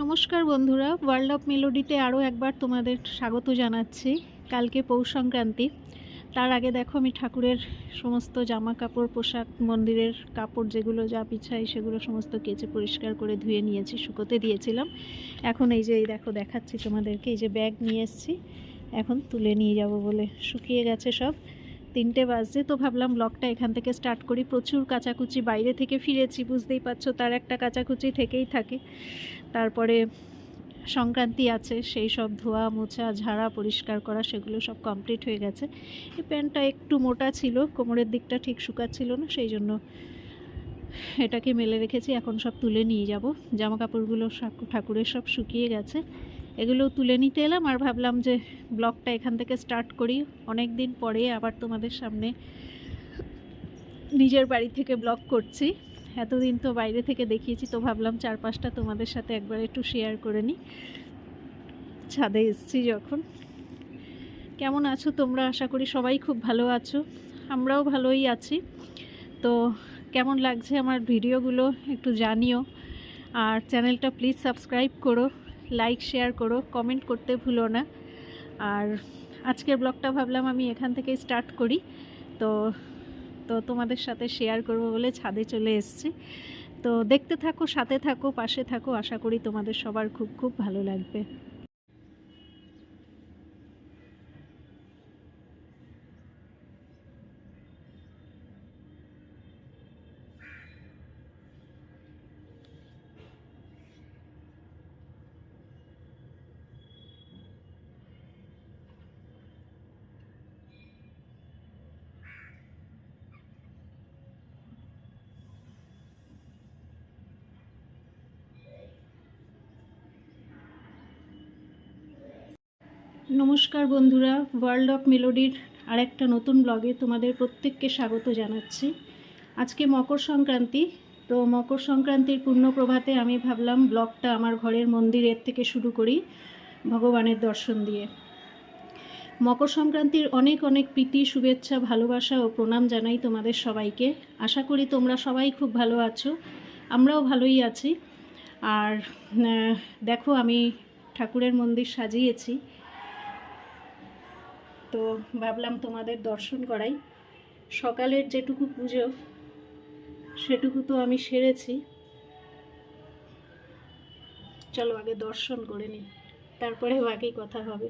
নমস্কার বন্ধুরা, world of মেলোডিতে আরও একবার তোমাদের স্বাগত জানাচ্ছি। কালকে পৌষ সংক্রান্তি। তার আগে দেখো আমি ঠাকুরের সমস্ত জামা কাপড়, পোশাক, মন্দিরের কাপড় যেগুলো যা বিছাই সেগুলো সমস্ত কেচে পরিষ্কার করে ধুয়ে নিয়েছি, শুকোতে দিয়েছিলাম। এখন এই যে এই দেখো দেখাচ্ছি তোমাদেরকে, এই যে ব্যাগ নিয়ে এসেছি, এখন তুলে নিয়ে যাব বলে। শুকিয়ে গেছে সব। 3টে বাজে, তো ভাবলাম ব্লগটা এখান থেকে স্টার্ট করি। প্রচুর কাচাকুচি, বাইরে থেকে ফিরেছি, বুঝতেই পারছো, তার একটা কাচাকুচি থেকেই থাকে। তারপরে সংক্রান্তি আছে, সেই সব ধোয়া মোছা ঝাড়া পরিষ্কার করা সেগুলো সব কমপ্লিট হয়ে গেছে। এই প্যান্টটা একটু মোটা ছিল, কোমরের দিকটা ঠিক শুকাচ্ছিল না, সেই জন্য এটাকে মেলে রেখেছি। এখন সব তুলে নিয়ে যাব। জামা কাপড়গুলো ঠাকুরের সব শুকিয়ে গেছে, এগুলো তুলে নিতে এলাম। আর ভাবলাম যে ব্লগটা এখান থেকে স্টার্ট করি। অনেক দিন পরে আবার তোমাদের সামনে নিজের বাড়ি থেকে ব্লগ করছি। এতদিন তো বাইরে থেকে দেখিয়েছি, তো ভাবলাম 4-5টা তোমাদের সাথে একবার একটু শেয়ার করে নিই। ছাদে এসেছি যখন। কেমন আছো তোমরা? আশা করি সবাই খুব ভালো আছো, আমরাও ভালোই আছি। তো কেমন লাগছে আমার ভিডিওগুলো একটু জানিও। আর চ্যানেলটা প্লিজ সাবস্ক্রাইব করো, লাইক শেয়ার করো, কমেন্ট করতে ভুলো না। আর আজকের ব্লগটা ভাবলাম আমি এখান থেকেই স্টার্ট করি। তো তোমাদের সাথে শেয়ার করব বলে ছাদে চলে এসেছি। তো দেখতে থাকো, সাথে থাকো, পাশে থাকো, আশা করি তোমাদের সবার খুব খুব ভালো লাগবে। নমস্কার বন্ধুরা, ওয়ার্ল্ড অফ মেলোডির আরেকটা নতুন ব্লগে তোমাদের প্রত্যেককে স্বাগত জানাচ্ছি। আজকে মকর সংক্রান্তি। তো মকর সংক্রান্তির পূর্ণ প্রভাতে আমি ভাবলাম ব্লগটা আমার ঘরের মন্দিরের থেকে শুরু করি, ভগবানের দর্শন দিয়ে। মকর সংক্রান্তির অনেক অনেক প্রীতি, শুভেচ্ছা, ভালোবাসা ও প্রণাম জানাই তোমাদের সবাইকে। আশা করি তোমরা সবাই খুব ভালো আছো, আমরাও ভালোই আছি। আর দেখো আমি ঠাকুরের মন্দির সাজিয়েছি, তো ভাবলাম তোমাদের দর্শন করাই। সকালের যেটুকু পুজো সেটুকু তো আমি সেরেছি, চলো আগে দর্শন করে নিই, তারপরে বাকি কথা হবে।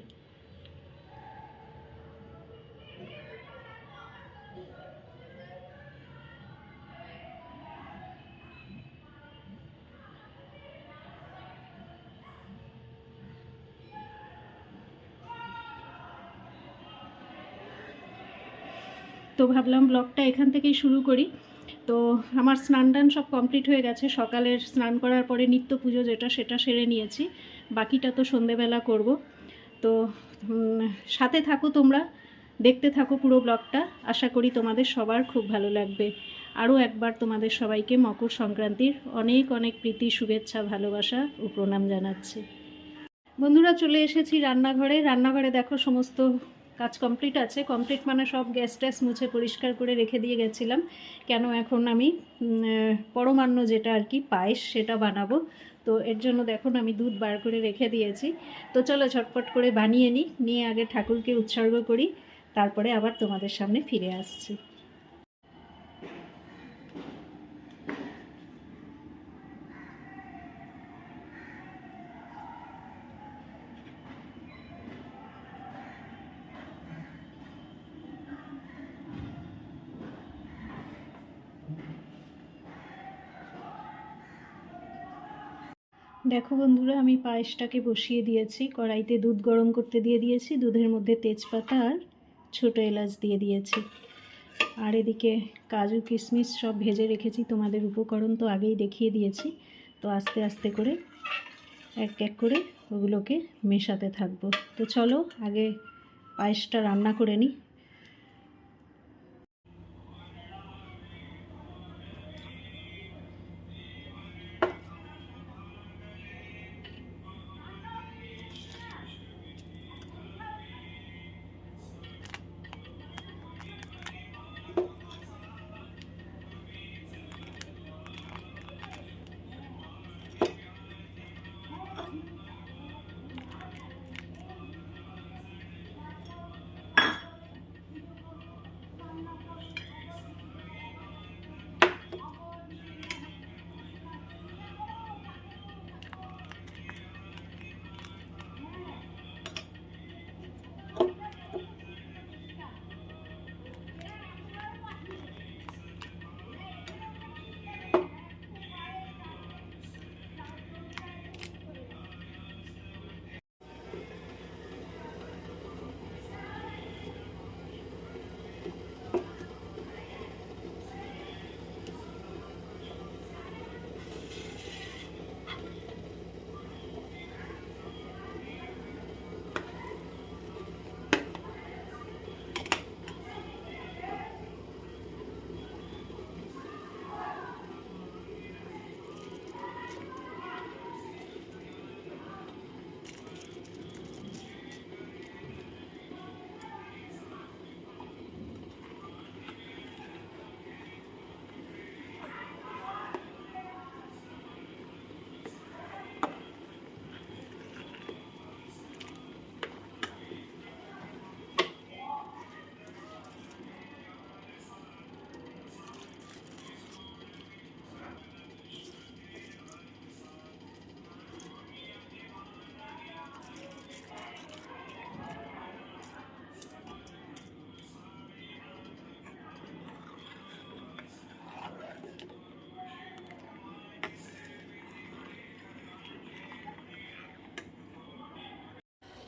তো ভাবলাম ব্লগটা এখান থেকেই শুরু করি। তো আমার স্নান টান সব কমপ্লিট হয়ে গেছে। সকালের স্নান করার পরে নিত্য পুজো যেটা, সেটা সেরে নিয়েছি, বাকিটা তো সন্ধেবেলা করব। তো সাথে থাকো তোমরা, দেখতে থাকো পুরো ব্লগটা, আশা করি তোমাদের সবার খুব ভালো লাগবে। আরও একবার তোমাদের সবাইকে মকর সংক্রান্তির অনেক অনেক প্রীতি, শুভেচ্ছা, ভালোবাসা ও প্রণাম জানাচ্ছি। বন্ধুরা চলে এসেছি রান্নাঘরে। রান্নাঘরে দেখো সমস্ত কাজ কমপ্লিট আছে। কমপ্লিট মানে সব গ্যাস ট্যাস মুছে পরিষ্কার করে রেখে দিয়ে গেছিলাম। কেন এখন আমি পরমান্ন যেটা আর কি পায়েস, সেটা বানাবো। তো এর জন্য দেখুন আমি দুধ বার করে রেখে দিয়েছি। তো চলো ঝটপট করে বানিয়ে নিয়ে আগে ঠাকুরকে উৎসর্গ করি, তারপরে আবার তোমাদের সামনে ফিরে আসছি। দেখো বন্ধুরা, আমি পায়েসটাকে বসিয়ে দিয়েছি। কড়াইতে দুধ গরম করতে দিয়ে দিয়েছি, দুধের মধ্যে তেজপাতা আর ছোটো এলাচ দিয়ে দিয়েছি। আর এদিকে কাজু কিশমিশ সব ভেজে রেখেছি, তোমাদের উপকরণ তো আগেই দেখিয়ে দিয়েছি। তো আস্তে আস্তে করে এক এক করে ওগুলোকে মেশাতে থাকবো। তো চলো আগে পায়েসটা রান্না করে নিই।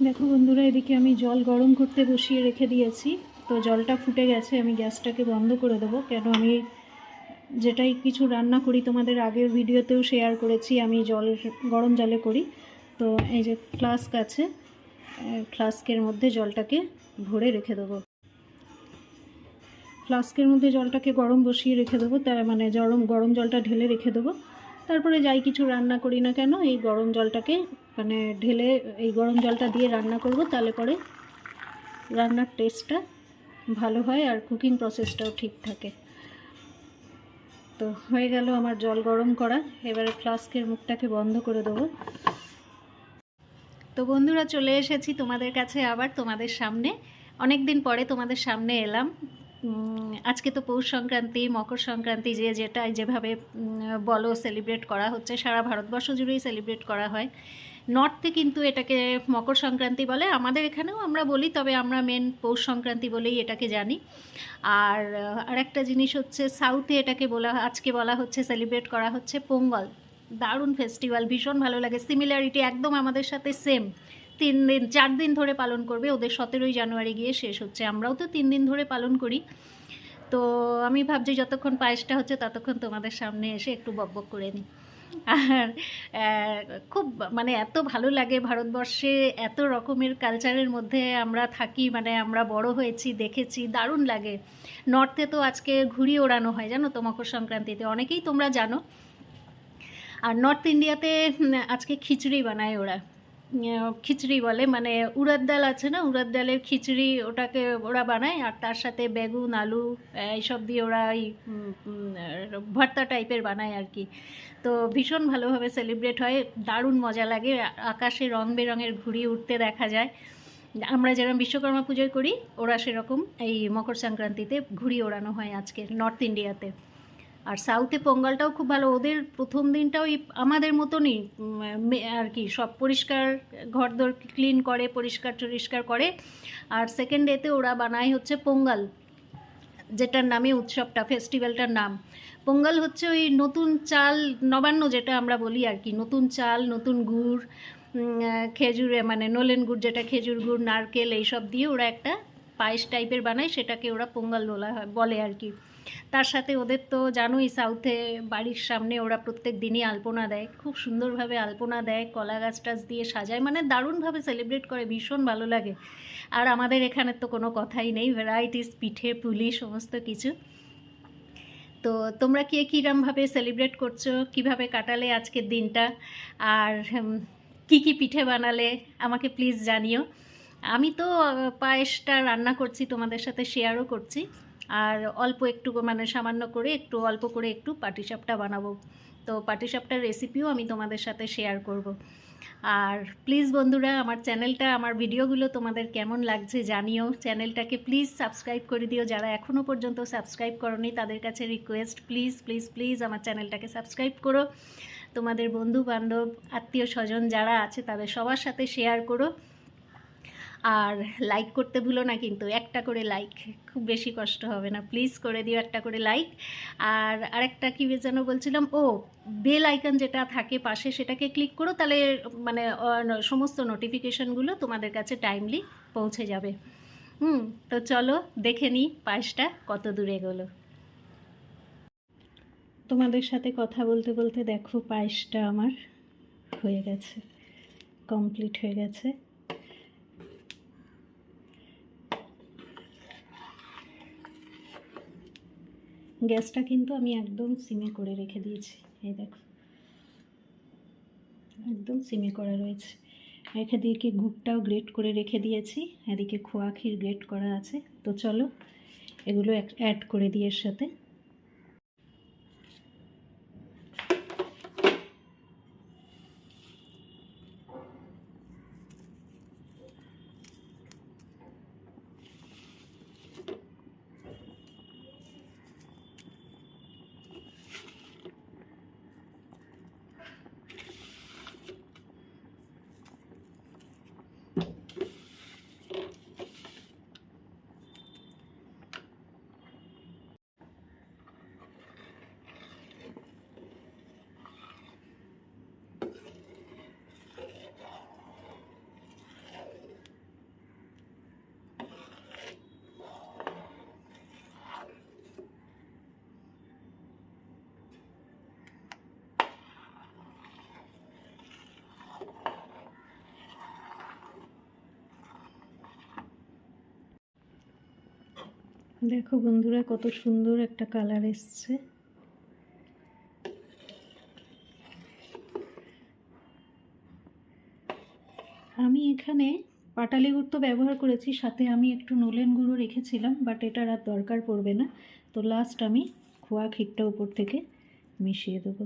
দেখো বন্ধুরা, এদিকে আমি জল গরম করতে বসিয়ে রেখে দিয়েছি। তো জলটা ফুটে গেছে, আমি গ্যাসটাকে বন্ধ করে দেবো। কেন আমি যেটাই কিছু রান্না করি তোমাদের আগের ভিডিওতেও শেয়ার করেছি, আমি গরম জলে করি। তো এই যে ফ্লাস্ক আছে, ফ্লাস্কের মধ্যে জলটাকে ভরে রেখে দেবো। ফ্লাস্কের মধ্যে জলটাকে গরম বসিয়ে রেখে দেবো, তার মানে গরম জলটা ঢেলে রেখে দেবো। তারপরে যাই কিছু রান্না করি না কেন, এই গরম জলটাকে মানে ঢেলে এই গরম জলটা দিয়ে রান্না করব, তাহলে পরে রান্নার টেস্টটা ভালো হয় আর কুকিং প্রসেসটাও ঠিক থাকে। তো হয়ে গেল আমার জল গরম করা, এবারে ফ্লাস্কের মুখটাকে বন্ধ করে দেবো। তো বন্ধুরা, চলে এসেছি তোমাদের কাছে আবার, তোমাদের সামনে অনেক দিন পরে তোমাদের সামনে এলাম। আজকে তো পৌষ সংক্রান্তি, মকর সংক্রান্তি, যেটা যেভাবে বলো সেলিব্রেট করা হচ্ছে, সারা ভারতবর্ষ জুড়েই সেলিব্রেট করা হয়। নর্থে কিন্তু এটাকে মকর সংক্রান্তি বলে, আমাদের এখানেও আমরা বলি, তবে আমরা মেন পৌষ সংক্রান্তি বলেই এটাকে জানি। আর আরেকটা জিনিস হচ্ছে, সাউথে এটাকে আজকে বলা হচ্ছে, সেলিব্রেট করা হচ্ছে পোঙ্গল। দারুণ ফেস্টিভ্যাল, ভীষণ ভালো লাগে। সিমিলারিটি একদম আমাদের সাথে সেম। 4 দিন ধরে পালন করবে, ওদের 17ই জানুয়ারি গিয়ে শেষ হচ্ছে, আমরাও তো 3 দিন ধরে পালন করি। তো আমি ভাবছি যতক্ষণ পায়েসটা হচ্ছে ততক্ষণ তোমাদের সামনে এসে একটু বকবক করে নিই। আর খুব মানে এত ভালো লাগে, ভারতবর্ষে এত রকমের কালচারের মধ্যে আমরা থাকি, মানে আমরা বড় হয়েছি, দেখেছি, দারুণ লাগে। নর্থে তো আজকে ঘুড়ি ওড়ানো হয়, জানো তো, মকর সংক্রান্তিতে, অনেকেই তোমরা জানো। আর নর্থ ইন্ডিয়াতে আজকে খিচুড়ি বানায় ওরা, খিচুড়ি বলে, মানে উড়াদ ডাল আছে না, উড়াদ ডালের খিচুড়ি, ওটাকে ওরা বানায়। আর তার সাথে বেগুন, আলু এইসব দিয়ে ওরা ওই ভর্তা টাইপের বানায় আর কি। তো ভীষণ ভালোভাবে সেলিব্রেট হয়, দারুণ মজা লাগে। আকাশে রং বেরঙের ঘুড়ি উঠতে দেখা যায়। আমরা যেরকম বিশ্বকর্মা পুজোয় করি, ওরা সেরকম এই মকর সংক্রান্তিতে ঘুড়ি ওড়ানো হয় আজকে নর্থ ইন্ডিয়াতে। আর সাউথে পোঙ্গলটাও খুব ভালো, ওদের প্রথম দিনটাও আমাদের মতনই আর কি, সব পরিষ্কার, ঘরদোর ক্লিন করে, পরিষ্কার টরিষ্কার করে। আর সেকেন্ড ডেতে ওরা বানায় হচ্ছে পোঙ্গল, যেটার নামে উৎসবটা, ফেস্টিভ্যালটার নাম পোঙ্গল হচ্ছে। ওই নতুন চাল, নবান্ন যেটা আমরা বলি আর কি, নতুন চাল, নতুন গুড়, খেজুরে মানে নলেন গুড়, যেটা খেজুর গুড়, নারকেল এইসব দিয়ে ওরা একটা পায়েস টাইপের বানায়, সেটাকে ওরা পোঙ্গল বলে আর কি। তার সাথে ওদের তো জানোই, সাউথে বাড়ির সামনে ওরা প্রত্যেক দিনই আলপনা দেয়, খুব সুন্দরভাবে আলপনা দেয়, কলা গাছ টাছ দিয়ে সাজায়, মানে দারুণভাবে সেলিব্রেট করে, ভীষণ ভালো লাগে। আর আমাদের এখানে তো কোনো কথাই নেই, ভ্যারাইটিস, পিঠে পুলি সমস্ত কিছু। তো তোমরা কে কীরমভাবে সেলিব্রেট করছো, কিভাবে কাটালে আজকের দিনটা, আর কি কি পিঠে বানালে আমাকে প্লিজ জানিও। আমি তো পায়েসটা রান্না করছি, তোমাদের সাথে শেয়ারও করছি। আর অল্প একটু মানে সামান্য করে একটু অল্প করে একটু পাটিসাপটা বানাবো। তো পাটিসাপটার রেসিপিও আমি তোমাদের সাথে শেয়ার করব। আর প্লিজ বন্ধুরা, আমার চ্যানেলটা, আমার ভিডিওগুলো তোমাদের কেমন লাগছে জানিও। চ্যানেলটাকে প্লিজ সাবস্ক্রাইব করে দিও, যারা এখনও পর্যন্ত সাবস্ক্রাইব করোনি তাদের কাছে রিকোয়েস্ট, প্লিজ প্লিজ প্লিজ আমার চ্যানেলটাকে সাবস্ক্রাইব করো। তোমাদের বন্ধু বান্ধব, আত্মীয় স্বজন যারা আছে তাদের সবার সাথে শেয়ার করো। আর লাইক করতে ভুলো না কিন্তু, একটা করে লাইক, খুব বেশি কষ্ট হবে না, প্লিজ করে দিও একটা করে লাইক। আর আরেকটা কী যেন বলছিলাম, বেল আইকন যেটা থাকে পাশে, সেটাকে ক্লিক করো, তাহলে মানে সমস্ত নোটিফিকেশানগুলো তোমাদের কাছে টাইমলি পৌঁছে যাবে। তো চলো দেখে নিই পায়েসটা কত দূরে এগোলো। তোমাদের সাথে কথা বলতে বলতে দেখো পায়েসটা আমার হয়ে গেছে, কমপ্লিট হয়ে গেছে। গ্যাসটা কিন্তু আমি একদম সিমে করে রেখে দিয়েছি, এই দেখো একদম সিমে করা রয়েছে। এদিকে গুড়টাও গ্রেট করে রেখে দিয়েছি, এদিকে খোয়া ক্ষীর গ্রেট করা আছে। তো চলো এগুলো অ্যাড করে দিই এর সাথে। দেখো বন্ধুরা কত সুন্দর একটা কালার এসছে। আমি এখানে পাটালি গুড় তো ব্যবহার করেছি, সাথে আমি একটু নলেন গুঁড়ো রেখেছিলাম, বাট এটার আর দরকার পড়বে না। তো লাস্ট আমি খোয়া ক্ষীরটা উপর থেকে মিশিয়ে দেবো।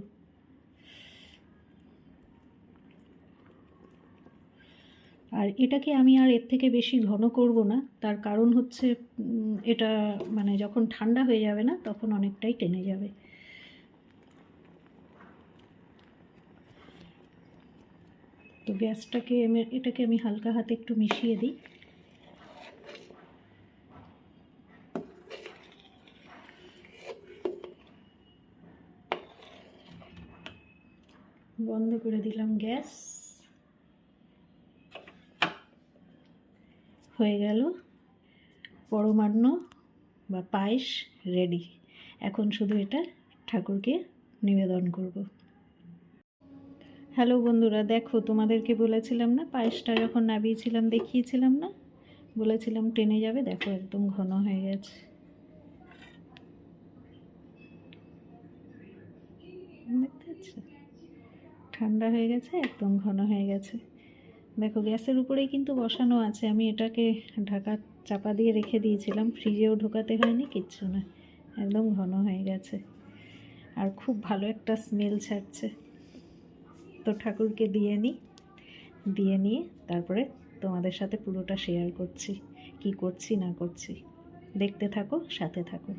আর এটাকে আমি আর এর থেকে বেশি ঘন করব না, তার কারণ হচ্ছে এটা মানে যখন ঠান্ডা হয়ে যাবে না তখন অনেকটাই টেনে যাবে। তো গ্যাসটাকে এটাকে আমি হালকা হাতে একটু মিশিয়ে দিই। বন্ধ করে দিলাম গ্যাস। হয়ে গেল পরমান্ন বা পায়েস রেডি। এখন শুধু এটা ঠাকুরকে নিবেদন করব। হ্যালো বন্ধুরা, দেখো তোমাদেরকে বলেছিলাম না, পায়েসটা যখন নাবিয়েছিলাম দেখিয়েছিলাম না, বলেছিলাম টেনে যাবে। দেখো একদম ঘন হয়ে গেছে। দেখতে পাচ্ছ, ঠান্ডা হয়ে গেছে, একদম ঘন হয়ে গেছে। দেখো গ্যাসের উপরেই কিন্তু বসানো আছে, আমি এটাকে ঢাকা চাপা দিয়ে রেখে দিয়েছিলাম, ফ্রিজেও ঢোকাতে হয়নি, কিচ্ছু না, একদম ঘন হয়ে গেছে। আর খুব ভালো একটা স্মেল ছাড়ছে। তো ঠাকুরকে দিয়ে নিয়ে তারপরে তোমাদের সাথে পুরোটা শেয়ার করছি, কি করছি না করছি। দেখতে থাকো, সাথে থাকো।